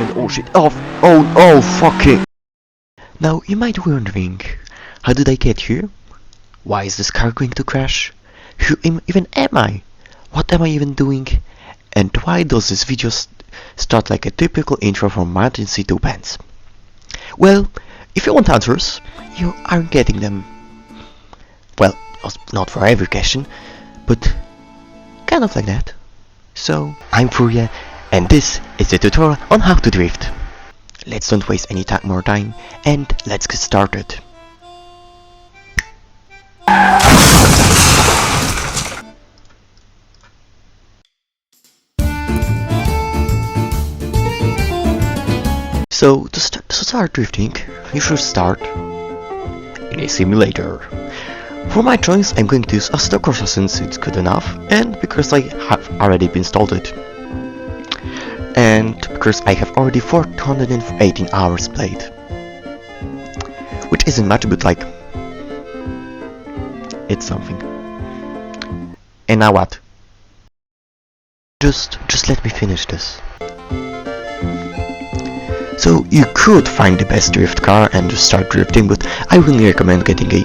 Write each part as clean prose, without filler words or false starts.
And oh shit, oh fucking. Now you might be wondering, how did I get here? Why is this car going to crash? Who even am I? What am I even doing? And why does this video start like a typical intro from Martin C2 bands? Well, if you want answers, you aren't getting them. Well, not for every question, but kind of like that. So, I'm Furia, and this is the tutorial on how to drift. Let's don't waste any more time, and let's get started. So, to start drifting, you should start in a simulator. For my choice, I'm going to use assetto corsa since it's good enough, and because I have already installed it. And because I have already 418 hours played. Which isn't much, but like, it's something. And now what? Just let me finish this. So you could find the best drift car and just start drifting, but I really recommend getting a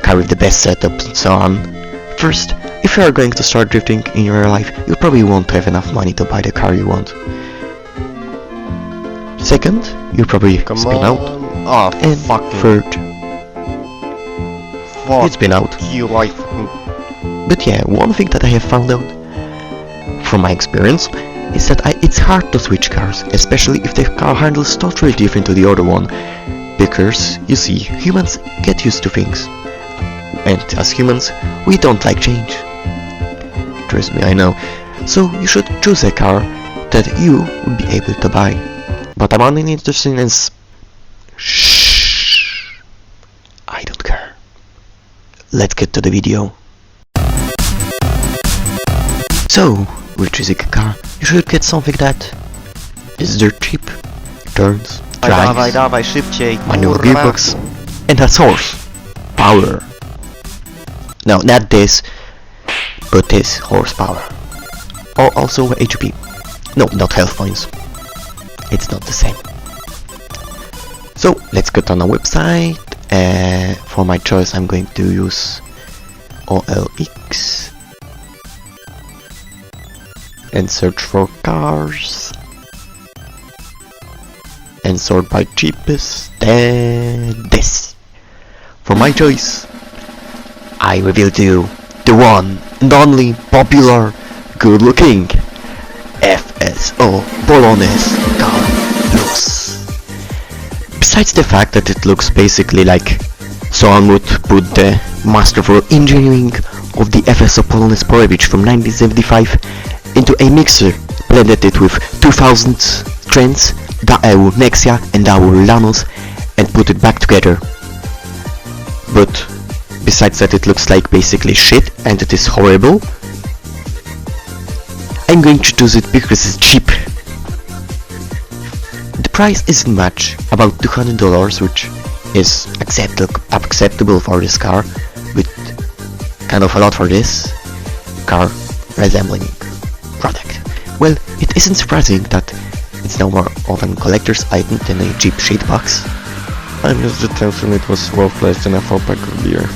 car with the best setup and so on. First, if you are going to start drifting in your life, you probably won't have enough money to buy the car you want. Second, you probably spin out. Oh, and third, it's been out. You like. But yeah, one thing that I have found out from my experience is that it's hard to switch cars, especially if the car handle is totally different to the other one, because, you see, humans get used to things, and as humans, we don't like change. Trust me, I know. So you should choose a car that you would be able to buy. But I'm only interested in shh, I don't care. Let's get to the video. So, with choosing a car, you should get something that is dirt cheap, turns, drives, Dawaj, szybciej, manual kurwa. gearbox, and has horse power. No, not this, but this horsepower. Or also HP. No, not health points. It's not the same. So let's get on a website. For my choice, I'm going to use OLX and search for cars and sort by cheapest. This. For my choice, I reveal to you the one and only popular, good-looking FSO Bolognese car looks. Besides the fact that it looks basically like someone would put the masterful engineering of the FSO Bolognese Porevich from 1975 into a mixer, blended it with 2000 trends, Daewoo Nexia and Daewoo Lanos, and put it back together. But besides that, it looks like basically shit and it is horrible. I'm going to choose it because it's cheap. The price isn't much, about $200, which is acceptable for this car, but kind of a lot for this car resembling product. Well, it isn't surprising that it's now more of a collector's item than a cheap shit box. I'm just the tension it was worthless than a 4-pack of beer.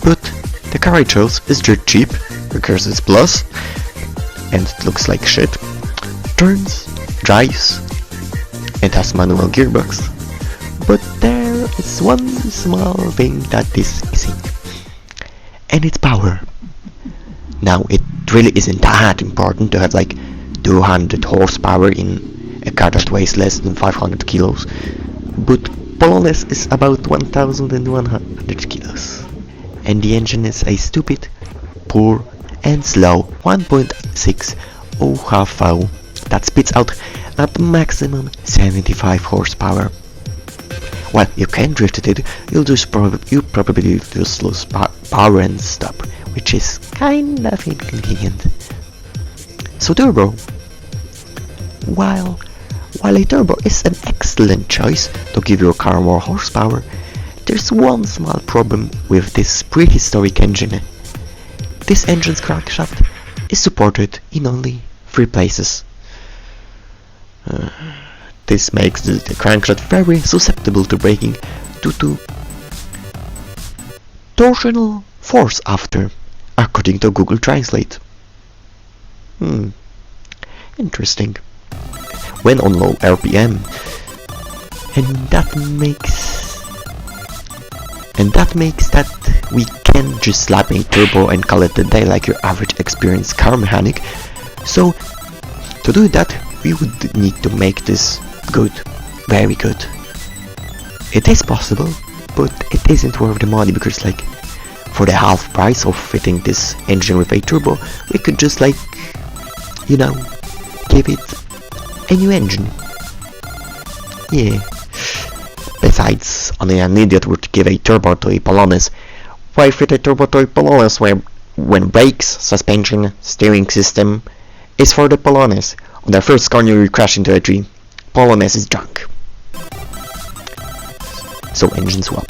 But the car I chose is dirt cheap, because it's plus, and it looks like shit, turns, drives, and has manual gearbox. But there is one small thing that is missing, and it's power. Now, it really isn't that important to have like 200 horsepower in a car that weighs less than 500 kilos, but Bolognese is about 1100 kilos. And the engine is a stupid, poor and slow 1.6 OHV that spits out at maximum 75 horsepower. Well, you can drift it, you probably just lose power and stop, which is kind of inconvenient. So turbo. While a turbo is an excellent choice to give your car more horsepower, there's one small problem with this prehistoric engine. This engine's crankshaft is supported in only 3 places. This makes the crankshaft very susceptible to breaking due to torsional force after, according to Google Translate. Interesting. When on low RPM, and that makes that we can just slap a turbo and call it a day like your average experienced car mechanic. So to do that, we would need to make this good, very good. It is possible, but it isn't worth the money, because like for the half price of fitting this engine with a turbo, we could just like, you know, give it a new engine. Yeah. Besides, only an idiot would give a turbo to a Polonis. Why fit a turbo to a Polonis when brakes, suspension, steering system is for the Polonis? On the first corner you crash into a tree. Polonis is junk. So engine swap.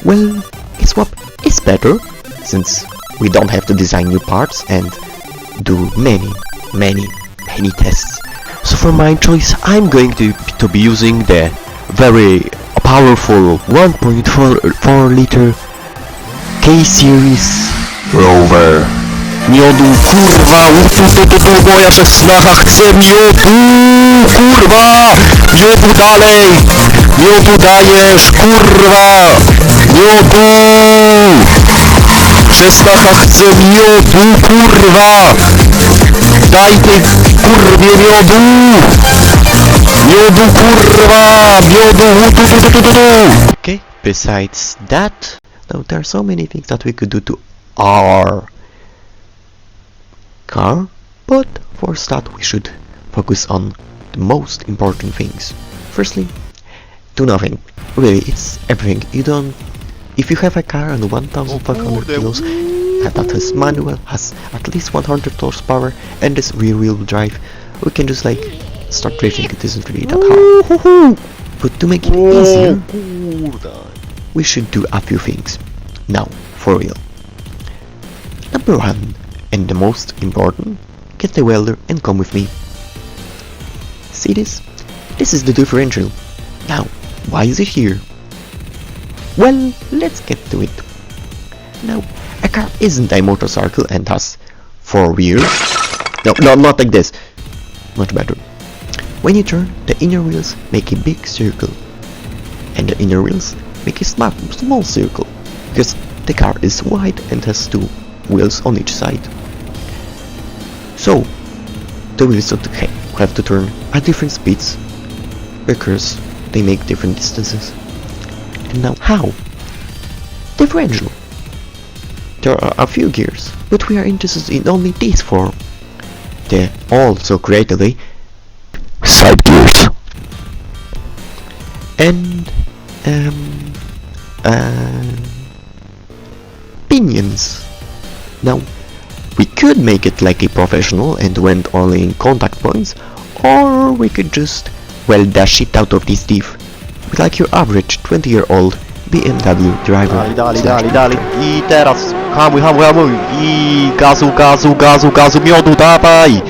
Well, a swap is better, since we don't have to design new parts and do many tests. So for my choice, I'm going to be using the very powerful 1.4 liter K-Series Rover. Miodu, kurwa, moja przesnacha chce miodu, kurwa, miodu dalej, miodu dajesz, kurwa, miodu, przesnacha chce miodu, kurwa, daj tej kurwie miodu, miodu, kurwa, miodu, Okay, besides that, now there are so many things that we could do to our car, but for that we should focus on the most important things. Firstly, do nothing. Really, it's everything. If you have a car on 1500 kilos that has manual, has at least 100 horsepower and is rear-wheel drive, we can just like start drifting. It isn't really that hard. But to make it easier, we should do a few things. Now, for real. Number 1, and the most important, get the welder and come with me. See this? This is the differential. Now, why is it here? Well, let's get to it. Now, a car isn't a motorcycle and has 4 wheels. No, not like this. Much better. When you turn, the inner wheels make a big circle, and the inner wheels make a small circle, because the car is wide and has 2 wheels on each side. So, the wheels have to turn at different speeds, because they make different distances. And now, how? Differential. There are a few gears, but we are interested in only these 4. They also creatively side gears. And pinions. Now, we could make it like a professional and went only in contact points, or we could just weld the shit out of this diff with like your average 20-year-old BMW driver. Dali. I teraz hamuj i gazu, miodu, dawaj!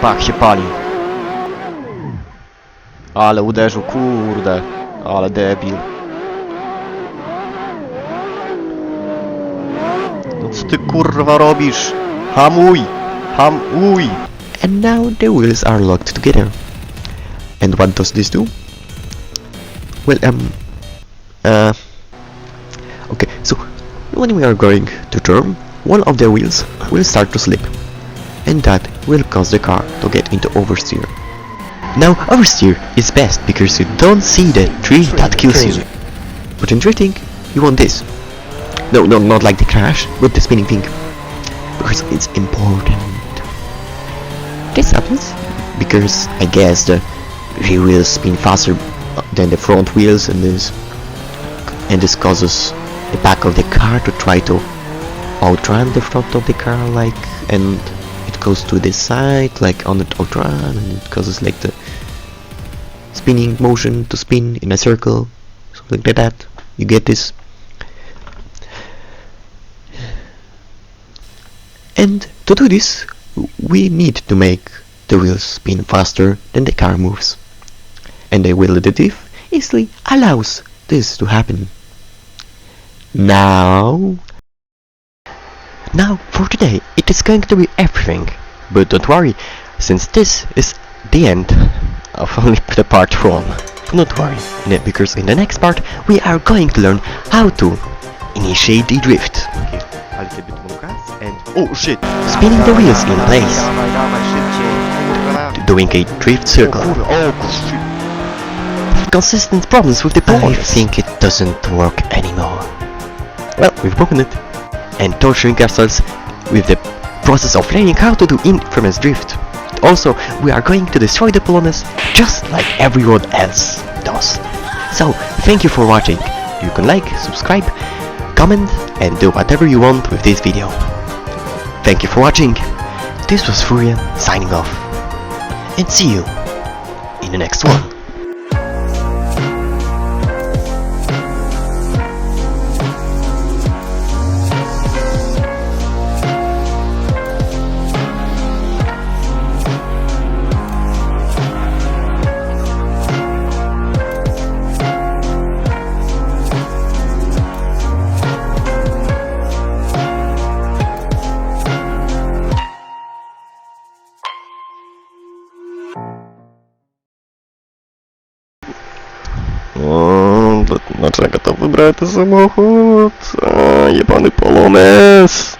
Pach się pali. Ale uderzył, kurde. Ale debil. No co ty kurwa robisz? Hamuj! And now the wheels are locked together. And what does this do? Well, okay, so when we are going to turn, one of the wheels will start to slip, and that will cause the car to get into oversteer. Now, oversteer is best because you don't see the tree that kills you. But in drifting, you want this. No, not like the crash, but the spinning thing. Because it's important. This happens because I guess the rear wheels spin faster than the front wheels, and this causes the back of the car to try to outrun the front of the car, like, and it goes to the side like on the outrun, and it causes like the spinning motion to spin in a circle, something like that. You get this? And To do this, we need to make the wheels spin faster than the car moves. And the wheel additive easily allows this to happen. Now for today it is going to be everything, but don't worry, since this is the end of only the part 1. Don't worry, because in the next part we are going to learn how to initiate the drift. Okay, a little bit more gas and oh shit! Spinning the wheels in place, doing a drift circle. Consistent problems with the points. I think it doesn't work anymore. Well, we've broken it. And torturing ourselves with the process of learning how to do infamous drift. Also, we are going to destroy the Polonez just like everyone else does. So, thank you for watching. You can like, subscribe, comment and do whatever you want with this video. Thank you for watching. This was Furian signing off. And see you in the next one. Dlaczego to wybrałem ten samochód? Jebany Polonez!